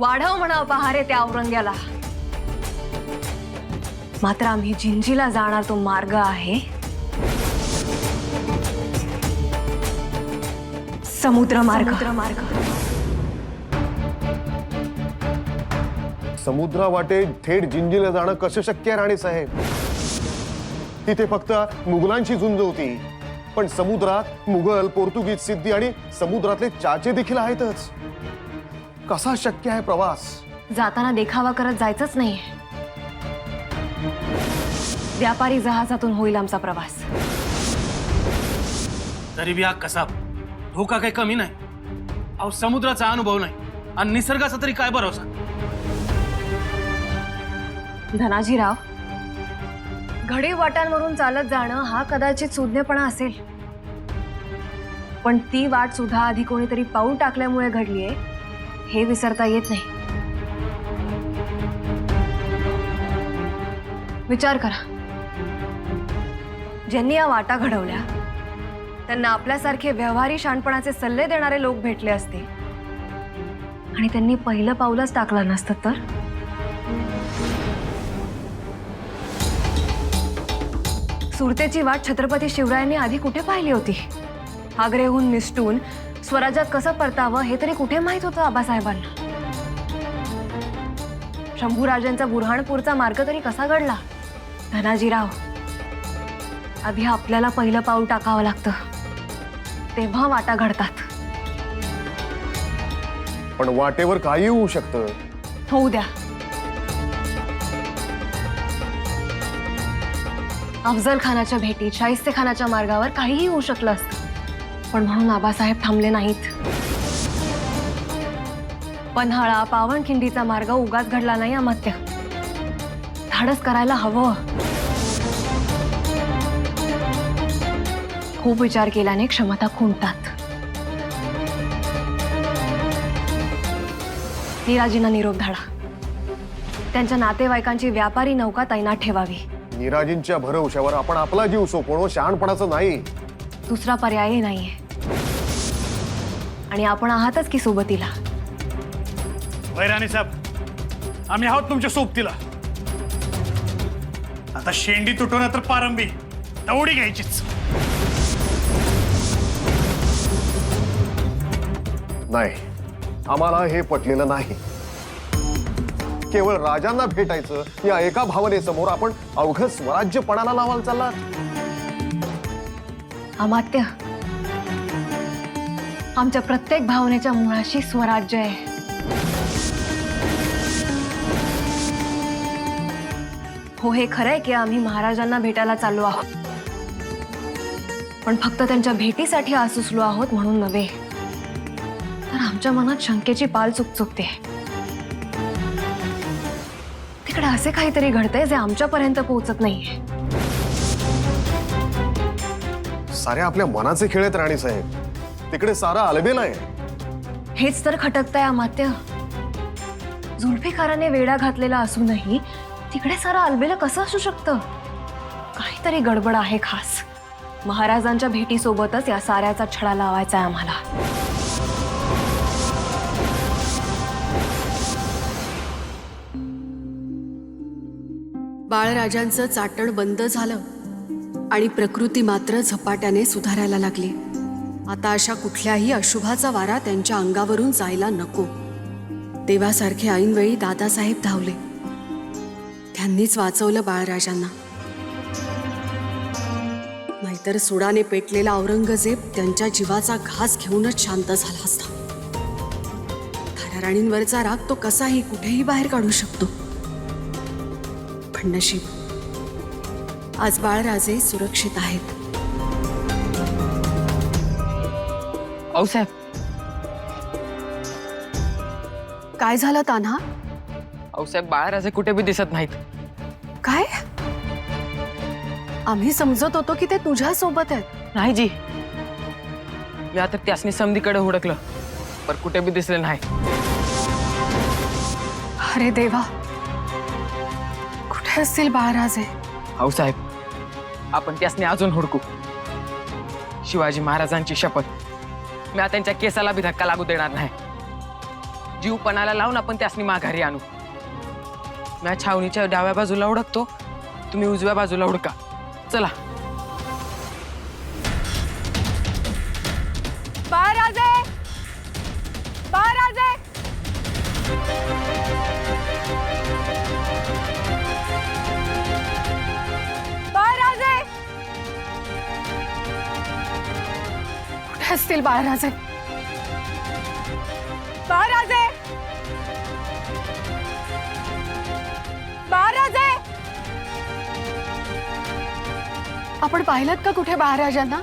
वाढव म्हणा पहारे त्या औरंग्याला। मात्र आम्ही जिंजीला जाणार तो मार्ग आहे समुद्र मार्ग। समुद्रा वाटे थेट जिंजीला जाणं कसं शक्य आहे राणी साहेब? तिथे फक्त मुघलांची झुंज होती, पण समुद्रात मुघल, पोर्तुगीज, सिद्धी आणि समुद्रातले चाचे देखील आहेतच। कसा शक्य आहे प्रवास? जाताना देखावा करत जायचंच नाही, व्यापारी जहाजातून होईल आमचा प्रवास। तरी भी हा कसा धोका काही कमी नाही। अहो समुद्राचा अनुभव नाही आणि निसर्गाचा तरी काय भरोसा। धनाजीराव, घडी वाटांवरून चालत जाणं हा कदाचित सुज्ञपणा असेल, पण ती वाट सुद्धा आधी कोणीतरी पाऊल टाकल्यामुळे घडलीये हे विसरता येत नाही। विचार करा, ज्यांनी या वाटा घडवल्या त्यांना आपल्यासारखे व्यवहारी शाणपणाचे सल्ले देणारे लोक भेटले असते आणि त्यांनी पहिलं पाऊलच टाकलं नसतं तर? सुरतेची वाट छत्रपती शिवरायांनी आधी कुठे पाहिली होती? आग्र्याहून निसटून स्वराज्यात कसं परतावं हे तरी कुठे माहित होतं आबासाहेबांना? शंभूराजांचा बुरहाणपूरचा मार्ग तरी कसा घडला? धनाजीराव, आधी आपल्याला पहिलं पाऊल टाकावं लागतं, तेव्हा वाटा घडतात। पण वाटेवर काही होऊ शकतं। होऊ द्या। अफजल खानाच्या भेटीत शाहिस्ते खानाच्या मार्गावर काहीही होऊ शकलं असतं, पण म्हणून आबासाहेब थांबले नाहीत। पन्हाळा, पावनखिंडीचा मार्ग उगाच घडला नाही अमात्य, धाडस करायला हवं। खूप विचार केल्याने क्षमता खुंटतात। नीराजींना निरोप धाडा, त्यांच्या नातेवाईकांची व्यापारी नौका तैनात ठेवावी। नीराजींच्या भरवशावर आपण आपला जीव सोपवणं शहाणपणाचं नाही। दुसरा पर्यायही नाहीये, आणि आपण आहातच की सोबतीला। वैराणी साहेब, आम्ही आहोत तुमच्या सोबतीला। आता शेंडी तुटवणं तर पारंबी दौडी घ्यायचीच। नाही, आम्हाला हे पटलेलं नाही। केवळ राजांना भेटायचं या एका भावनेसमोर आपण अवघड स्वराज्यपणाला लावायला चाललात। अमात्य, आमच्या प्रत्येक भावनेच्या मुळाशी स्वराज्य आहे। हो, हे खरंय की आम्ही महाराजांना भेटायला चाललो आहोत, पण फक्त त्यांच्या भेटीसाठी आसुसलो आहोत म्हणून नव्हे, तर आमच्या मनात शंकेची पाल चुकचुकते। तिकडे असे काहीतरी घडतंय जे आमच्यापर्यंत पोहोचत नाहीये। सारे आपल्या मनाचे खेळ आहेत राणी साहेब, तिकडे सारा अलबेल आहे। हेच तर खटकतंय अमात्य। जुल्फिकाराने वेढा घातलेला असूनही तिकडे सारा अलबेल कसं असू शकतं? काहीतरी गडबड आहे खास। महाराजांच्या भेटीसोबतच या साऱ्याचा छडा लावायचा आहे आम्हाला। बाळराजांचं चाटण बंद झालं आणि प्रकृती मात्र झपाट्याने सुधारायला लागली। आता अशा कुठल्याही अशुभाचा वारा त्यांच्या अंगावरून जायला नको। देवासारखे ऐनवेळी दादासाहेब धावले, त्यांनीच वाचवलं बाळराजांना। नाहीतर सुडाने पेटलेला औरंगजेब त्यांच्या जीवाचा घास घेऊनच शांत झाला असता। धाराराणींवरचा राग तो कसाही कुठेही बाहेर काढू शकतो, पण नशीब आज बाळराजे सुरक्षित आहेत। औसाहेब, काय झालं तान्हा? औसाहेब, बाळराजे कुठे बी दिसत नाहीत। काय? आम्ही समजत होतो की ते तुझ्या सोबत आहेत। नाही जी, मी आता त्यासनी समधीकडे हुडकलं, पण कुठे बी दिसले नाही। अरे देवा, कुठे असतील बाळराजे? औसाहेब, आपण त्यासनी अजून हुडकू। शिवाजी महाराजांची शपथ, मी आता त्यांच्या केसाला बी धक्का लागू देणार नाही। जीव पणाला लावून आपण त्यासनी माघारी आणू. मी छावणीच्या डाव्या बाजूला उडकतो, तुम्ही उजव्या बाजूला उडका. चला. बाळराजे, बाळराजे, बाळराजे, कुठे असतील बाळराजे? बाळराजे, बाळराजे. आपण पाहिलं का कुठे बाळराजांना?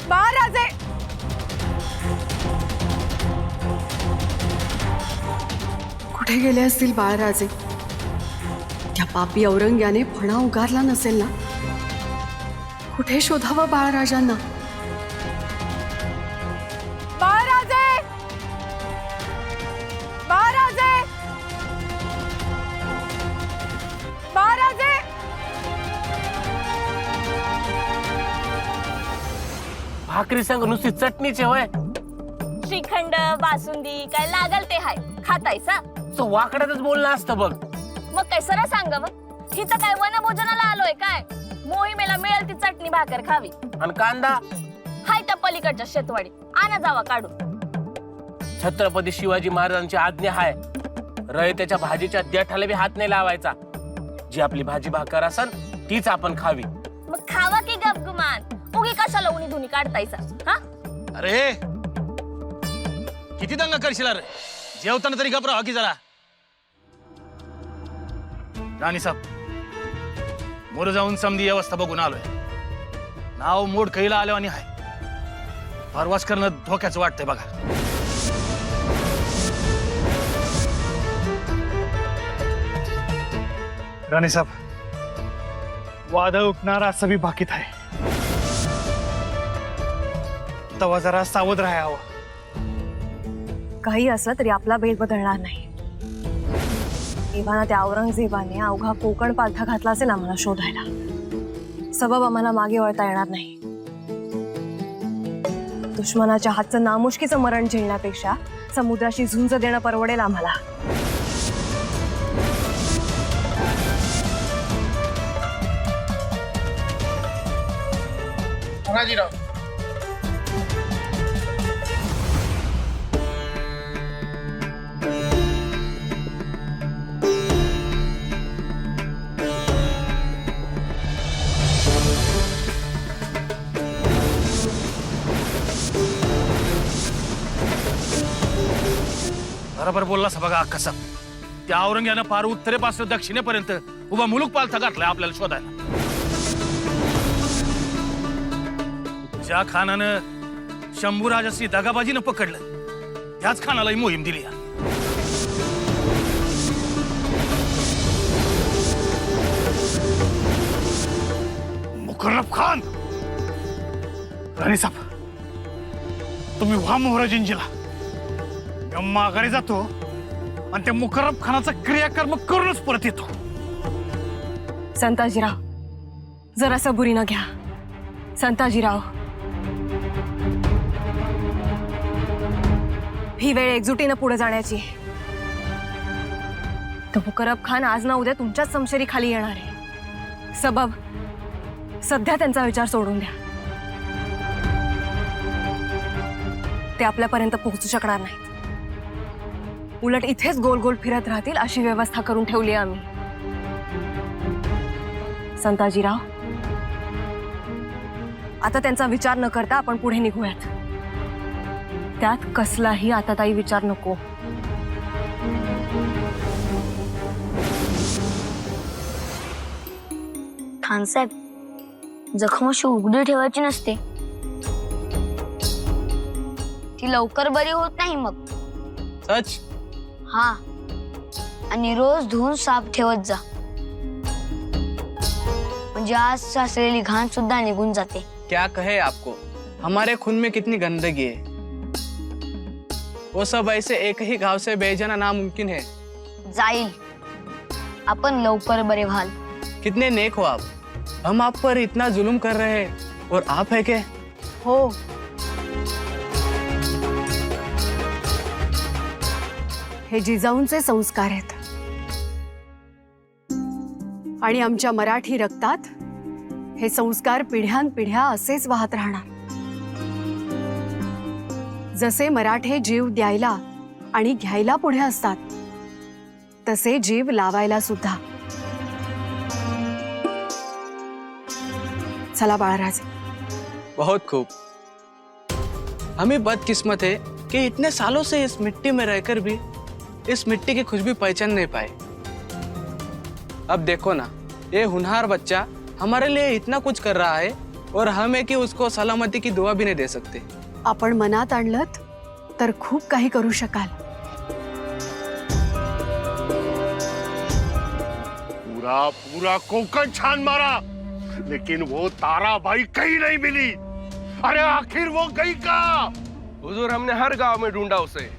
बाळराजे, कुठे गेले असतील बाळराजे? त्या पापी औरंग्याने फणा उगारला नसेल ना? कुठे शोधावं बाळराजांना? बाळराजे, बाळराजे, बाळराजे. भाकरी संग नुसती चटणीचे होय. श्रीखंड बासुंदी काय लागल ते हाय खातायसा. तो वाकड्यातच बोलणं असतं बघ. मग काय सरळ सांगावं हिथं काय वनभोजनाला आलोय काय. मोहिमेला मिळेल ती चटणी भाकर खावी. आणि कांदा हाय त्या पलीकडच्या शेतवाडी आणा जावा काढून. छत्रपती शिवाजी महाराजांची आज्ञा हाय, रयतेच्या भाजीच्या देठाला बी हात नाही लावायचा. जी आपली भाजी भाकर असन तीच आपण खावी. मग खावा की गपगुमान. उगी कशाला उनी धुनी काढतायसा हा. अरे किती दंगा करशील रे. जेवताना तरी घबरावा की जरा. राणी साहेब मोर जाऊन समधी व्यवस्था बघून आलोय. नाव मोड कैला आलो आणि हाय परवास करणं धोक्याचं वाटतंय बघा. राणी साहेब वादळ उठणार असं बी बाकीत आहे. तवा जरा सावध राहावं. काही असलं तरी आपला बेट बदलणार नाही. एव्हाना त्या औरंगजेबाने अवघा कोकण पालथा घातला असेल आम्हाला शोधायला. सबब आम्हाला मागे वळता येणार नाही. दुश्मनाच्या हातचं नामुष्कीचं मरण झेलण्यापेक्षा समुद्राशी झुंज देणं परवडेल आम्हाला. बरोबर बोललास बघा अक्का साहेब. त्या औरंग्यानं पार उत्तरेपासून दक्षिणेपर्यंत उभा मुलूक पालथा घातलाय आपल्याला शोधायला. ज्या खानानं शंभूराजाशी दगाबाजीनं पकडलं त्याच खानाला ही मोहीम दिली. मुकर्रब खान. राणी साहेब तुम्ही व्हा मोहरा जिंजीला. मी माघारी जातो आणि त्या मुकर्रब खानाचा क्रियाकर्म करूनच परत येतो. संताजीराव जरा सबुरीनं घ्या. संताजीराव ही वेळ एकजुटीनं पुढे जाण्याची. तो मुकर्रब खान आज ना उद्या तुमच्याच समशेरी खाली येणार आहे. सबब सध्या त्यांचा विचार सोडून द्या. ते आपल्यापर्यंत पोहोचू शकणार नाहीत. उलट इथेच गोल गोल फिरत राहतील अशी व्यवस्था करून ठेवली आम्ही. संताजीराव आता त्यांचा विचार न करता आपण पुढे निघूयात. त्यात कसलाही आताताई विचार नको. खानसाहेब जखम अशी उघडी ठेवायची नसते. ती लवकर बरी होत नाही मग. सच. हा आणि रोज धुवून साफ ठेवत जा. म्हणजे आज साचलेली घाण सुद्धा निघून जाते. क्या कहे आपको, हमारे खून में कितनी गंदगी है. वो सब ऐसे एक ही घाव से बह जाना नामुमकिन है. जाईल. आपण लवकर बरे व्हाल. कितने नेक हो आप. हम आप पर इतना जुल्म कर रहे हैं और आप है के. हो हे जिजाऊंचे संस्कार आहेत आणि आमच्या मराठी रक्तात हे संस्कार पिढ्यानपिढ्या असेच वाहत राहणार. जसे मराठे जीव द्यायला आणि घ्यायला पुढे असतात तसे जीव लावायला सुद्धा. चला बाळराजे. बहुत खूब. हम ही बदकिस्मत है कि इतने सालों से इस मिट्टी में रहकर भी इस मिट्टी की खुशबू पहचान नहीं पाए. अब देखो ना, ये होनहार बच्चा हमारे लिए इतना कुछ कर रहा है और हम है कि उसको सलामती की दुआ भी नहीं दे सकते. आपण मनात आणलत तर खूप काही करू शकाल. पूरा पूरा कोकण छान मारा, लेकिन वो ताराबाई कहीं नहीं मिली. अरे आखिर वो गई कहाँ? हुजूर, हमने हर गांव में ढूंढा उसे,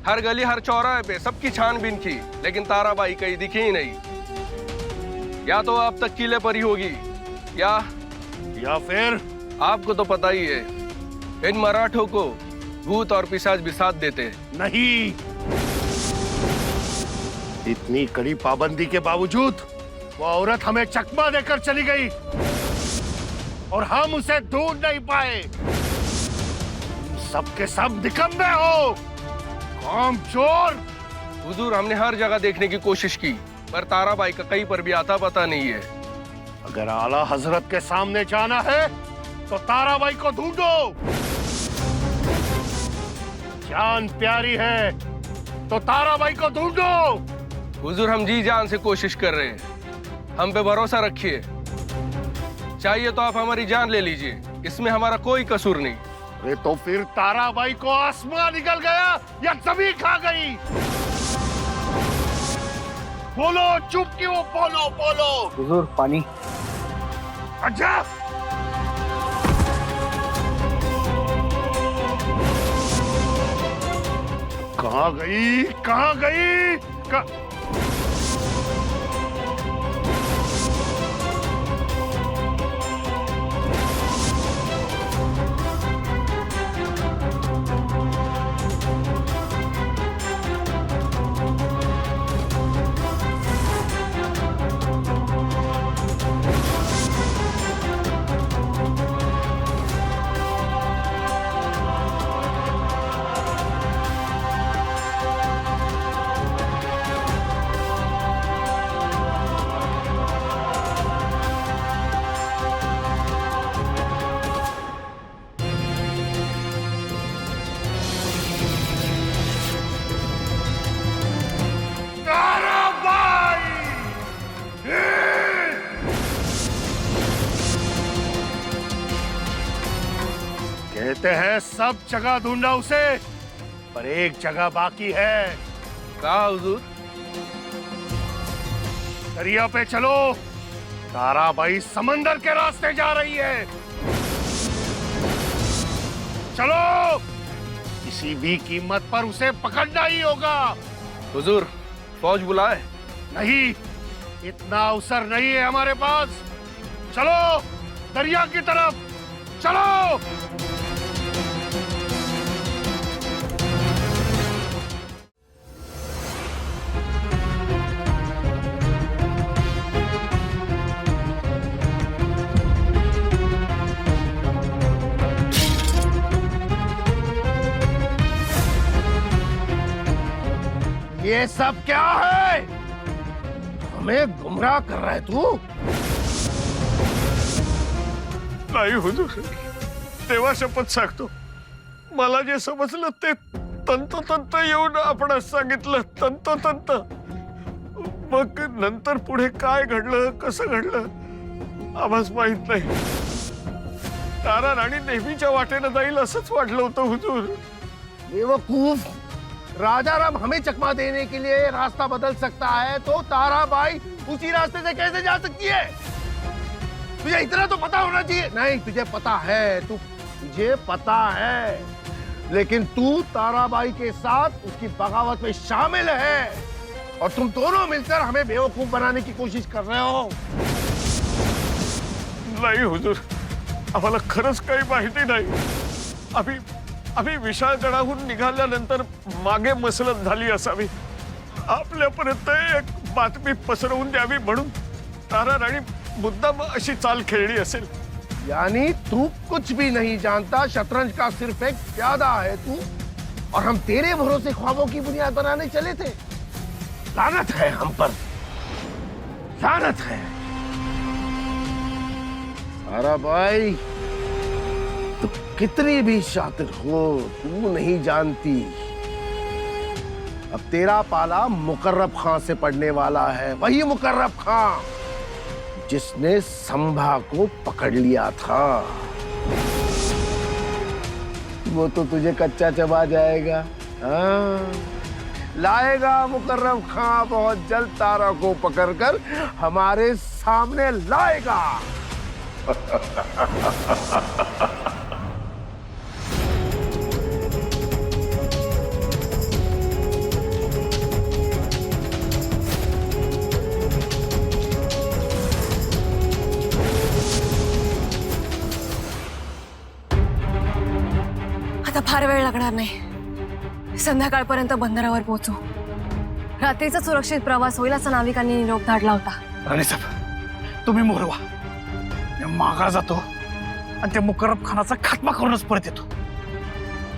हर गली हर चौराहे पे सबकी छानबीन की, लेकिन ताराबाई कहीं दिखी ही नहीं. या तो अब तक किले पर ही होगी या फिर आपको तो पता ही है, इन मराठों को भूत और पिशाच भी साथ देते हैं. नहीं, इतनी कड़ी पाबंदी के बावजूद वो औरत हमें चकमा देकर चली गई और हम उसे ढूंढ नहीं पाए. सबके सब निकम्मे हो, कामचोर. हुजूर, हमने हर जगह देखने की कोशिश की, पर ताराबाई का कहीं पर भी आता पता नहीं है. अगर आला हजरत के सामने जाना है तो ताराबाई को ढूंढो. जान प्यारी है तो ताराबाई को ढूंढो. हुजूर, हम जी जान से कोशिश कर रहे हैं, हम पे भरोसा रखिए. चाहिए तो आप हमारी जान ले लीजिए, इसमें हमारा कोई कसूर नहीं. अरे तो फिर ताराबाई को आसमान निकल गया या जमीन खा गई? बोलो, चुप क्यों? बोलो बोलो. हुजूर, पानी. अच्छा, कहाँ गई? कहाँ गई? कहते हैं सब जगह ढूंढा उसे, पर एक जगह बाकी है. कहा हुजूर? दरिया पे चलो, ताराबाई समंदर के रास्ते जा रही है. चलो, किसी भी कीमत पर उसे पकड़ना ही होगा. हुजूर, फौज बुलाए? नहीं, इतना अवसर नहीं है हमारे पास. चलो दरिया की तरफ चलो. ये सब क्या है? हमें गुमराह कर रहा है तू? नाही हुजूर, देवा शपथ सांगतो, मला जे समजलं ते तंतोतंत येऊन आपण सांगितलं. तंतोतंत. मग नंतर पुढे काय घडलं, कसं घडलं आम्हास माहित नाही. तारा राणी नेहमीच्या वाटेनं जाईल असंच वाटलं होतं हुजूर. बेवकूफ, राजा राम हमें चकमा देने के लिए रास्ता बदल सकता है, तो ताराबाई उसी रास्ते से कैसे जा सकती है? तुझे इतना तो पता होना चाहिए. नहीं, तुझे पता है, तुझे पता है, लेकिन तू ताराबाई के साथ उसकी बगावत में शामिल है और तुम दोनों मिलकर हमें बेवकूफ बनाने की कोशिश कर रहे हो. नाही हुजूर, आम्हाला खरंच काही माहिती नाही. आम्ही विशाळगडाहून निघाल्यानंतर मागे मसलत झाली असावी. आपल्यापर्यंत एक बातमी पसरवून द्यावी म्हणून तारा राणी मुद्दाम अशी चाल खेळली असेल. यानी तू कुछ भी नहीं जानता, शतरंज का सिर्फ एक प्यादा है तू, और हम तेरे भरोसे ख्वाबों की बुनियाद बनाने चले थे. लानत है हम पर, लानत है. सारा भाई, तू कितनी भी शातिर हो, तू नहीं जानती. अब तेरा पाला मुकर्रब खां से पड़ने वाला है. वही मुकर्रब खां जिसने संभा को पकड़ लिया था. वो तो तुझे कच्चा चबा जाएगा. हाँ, लाएगा मुकर्रब खां बहुत जल्द तारा को पकड़कर हमारे सामने लाएगा. आता फार वेळ लागणार नाही. संध्याकाळपर्यंत बंदरावर पोहोचू. रात्रीचा सुरक्षित प्रवास होईल असा नाविकांनी निरोप धाडला होता. राणीसाहेब, तुम्ही मोरवा. मी मागा जातो आणि त्या मुकर्रब खानाचा खात्मा करूनच परत येतो.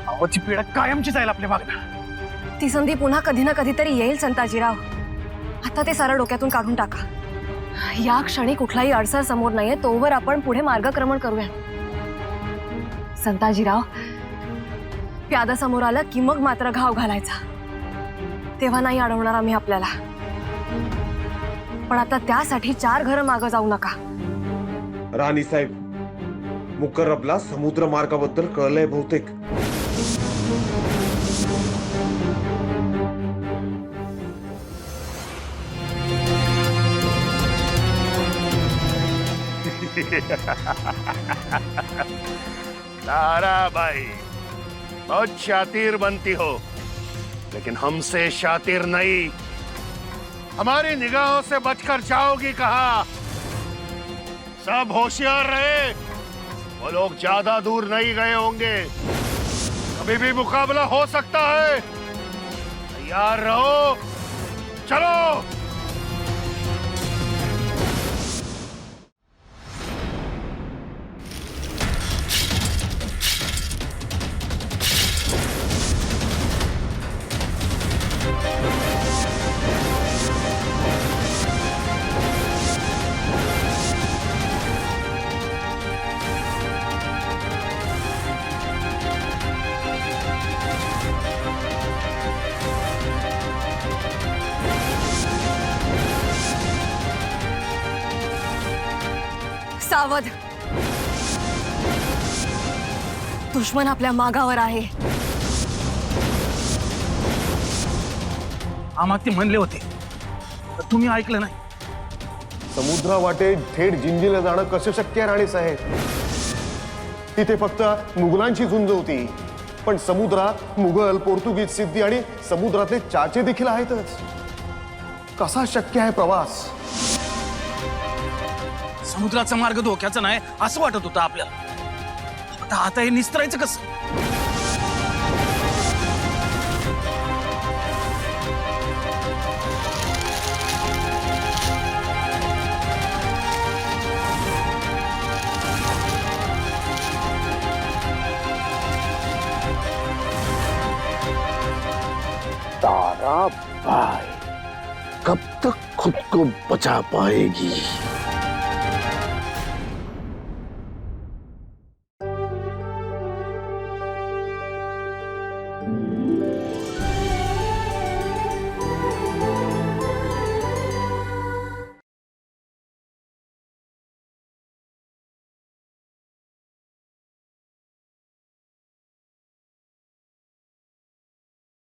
आवाची पिढा कायमची जाईल आपल्या मागणं. ती संधी पुन्हा कधी ना कधीतरी येईल संताजीराव. आता ते सारं डोक्यातून काढून टाका. या क्षणी कुठलाही अडसर समोर नाहीये, तोवर आपण पुढे मार्गक्रमण करूया. संताजीराव, प्यादा समोर आलं की मग मात्र घाव घालायचा. तेव्हा नाही अडवणार आम्ही आपल्याला. पण आता त्यासाठी 4 घरं मागं जाऊ नका. राणीसाहेब, मुकर्रबला समुद्र मार्गाबद्दल कळलंय बहुतेक. ताराबाई, बहुत शातिर बनती हो, लेकिन हमसे शातिर नहीं. हमारी निगाहों से बचकर जाओगी कहा. सब होशियार रहे, वो लोग ज्यादा दूर नहीं गए होंगे. कभी भी मुकाबला हो सकता है. तैयार रहो. चलो. सावध. दुश्मन आपल्या मागावर आहे. आम्हाला ते म्हणले होते, तर तुम्ही ऐकलं नाही. समुद्रावाटे थेट जिंजीला जाणं कसं शक्य आहे राणीसाहेब? तिथे फक्त मुघलांची झुंज होती, पण समुद्रात मुघल, पोर्तुगीज, सिद्धी आणि समुद्रातले चाचे देखील आहेतच. कसा शक्य आहे प्रवास? समुद्राचा मार्ग धोक्याचा नाही असं वाटत होतं आपल्याला. आता हे निस्तरायचं कसं? तारा भाई कब तक खुद को बचा पाएगी?